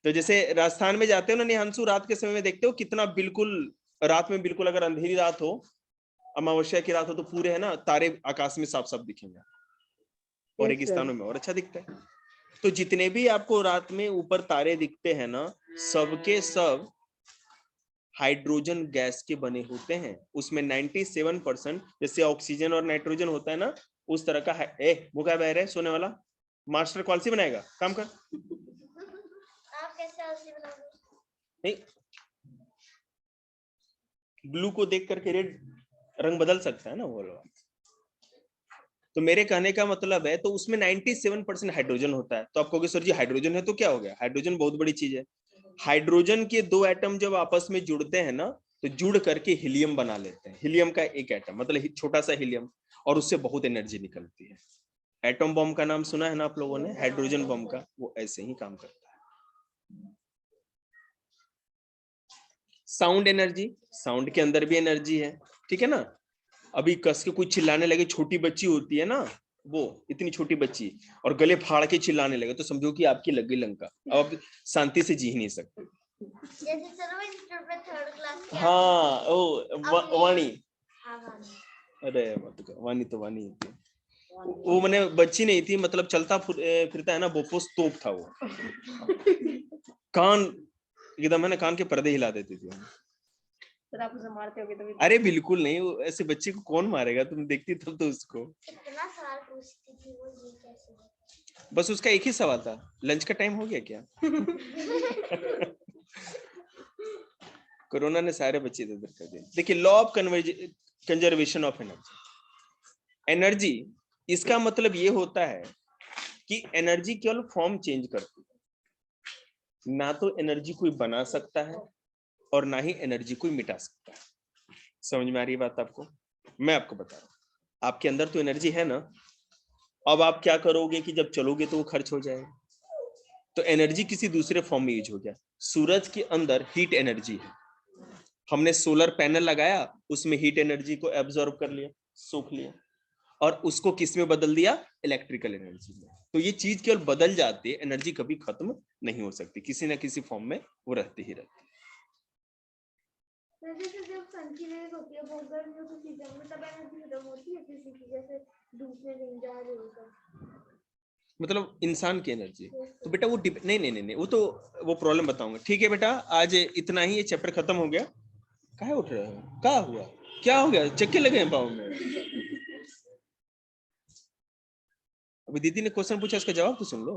तो जैसे राजस्थान में जाते हो ना निहांशु, रात के समय में देखते हो कितना बिल्कुल, रात में बिल्कुल अगर अंधेरी रात हो, अमावस्या की रात हो, तो पूरे है ना तारे आकाश में साफ साफ दिखेंगे, और रेगिस्तानों में और अच्छा दिखता है। तो जितने भी आपको रात में ऊपर तारे दिखते हैं ना, सबके सब हाइड्रोजन गैस के बने होते हैं। उसमें 97%, जैसे ऑक्सीजन और नाइट्रोजन होता है ना, उस तरह का वो क्या बह रहा है सोने वाला, मास्टर कॉल से बनाएगा, काम कर। आप कैसे आलसी बनाओगे? नहीं, ब्लू को देख करके रेड रंग बदल सकता है ना वो लोग। तो मेरे कहने का मतलब है, तो उसमें 97% हाइड्रोजन होता है। तो आप कहोगे सर जी हाइड्रोजन है तो क्या हो गया, हाइड्रोजन बहुत बड़ी चीज है। हाइड्रोजन के दो एटम जब आपस में जुड़ते हैं ना, तो जुड़ करके हीलियम बना लेते हैं। हीलियम का एक एटम मतलब छोटा सा हीलियम, और उससे बहुत एनर्जी निकलती है। एटम बम का नाम सुना है ना आप लोगों ने, हाइड्रोजन बम का, वो ऐसे ही काम करता है। साउंड एनर्जी, साउंड के अंदर भी एनर्जी है, ठीक है ना। अभी कस के कोई चिल्लाने लगे, छोटी बच्ची होती है ना, वो इतनी छोटी बच्ची, और गले फाड़ के चिल्लाने लगे, तो समझो कि आपकी लग गई लंका, अब शांति से जी नहीं सकते। जैसे चलो इंस्टीट्यूट में थर्ड क्लास की हाँ, ओ वाणी, हाँ वाणी। अरे मत वाणी तो वाणी होती है। वो मैंने बच्ची नहीं थी, मतलब चलता फिरता है ना, बोपोस तोप था वो। कान एकदम है ना, कान के पर्दे हिला देती थी। फिर आप उसे मारते होगे तभी। अरे बिल्कुल नहीं, वो ऐसे बच्चे को कौन मारेगा, तुम देखती तब तो उसको। इतना सवाल पूछती थी वो, ये कैसे है? बस उसका एक ही सवाल था, लंच का टाइम हो गया क्या? कोरोना ने सारे बच्चे इधर कर दिए। देखिए, law of conservation of energy. Energy, इसका मतलब ये होता है कि एनर्जी केवल फॉर्म चेंज करती है, ना तो एनर्जी कोई बना सकता है और ना ही एनर्जी कोई मिटा सकता है। समझ में आ रही है बात आपको? मैं आपको बता रहा हूं, आपके अंदर तो एनर्जी है ना, अब आप क्या करोगे कि जब चलोगे तो वो खर्च हो जाएगा, तो एनर्जी किसी दूसरे फॉर्म में यूज हो गया। सूरज के अंदर हीट एनर्जी है, हमने सोलर पैनल लगाया, उसमें हीट एनर्जी को एब्जॉर्ब कर लिया, सोख लिया, और उसको किस में बदल दिया? इलेक्ट्रिकल एनर्जी में। तो ये चीज केवल बदल जाती है, एनर्जी कभी खत्म नहीं हो सकती, किसी ना किसी फॉर्म में वो रहती ही रहती है। जैसे जब सन की रेज होती है बहुत गर्मी की सीजन में, तब एनर्जी खत्म होती है किसी की, जैसे धूप में कहीं जा रहे हो तो। मतलब इंसान की एनर्जी, तो बेटा वो नहीं नहीं नहीं नहीं, वो प्रॉब्लम बताऊंगा। ठीक है बेटा, आज इतना ही, ये चैप्टर खत्म हो गया। काहे उठ रहे हो? क्या हुआ? क्या हो गया? चक्के लगे हैं पाँव में? अभी दीदी ने क्वेश्चन पूछा, इसका जवाब तो सुन लो।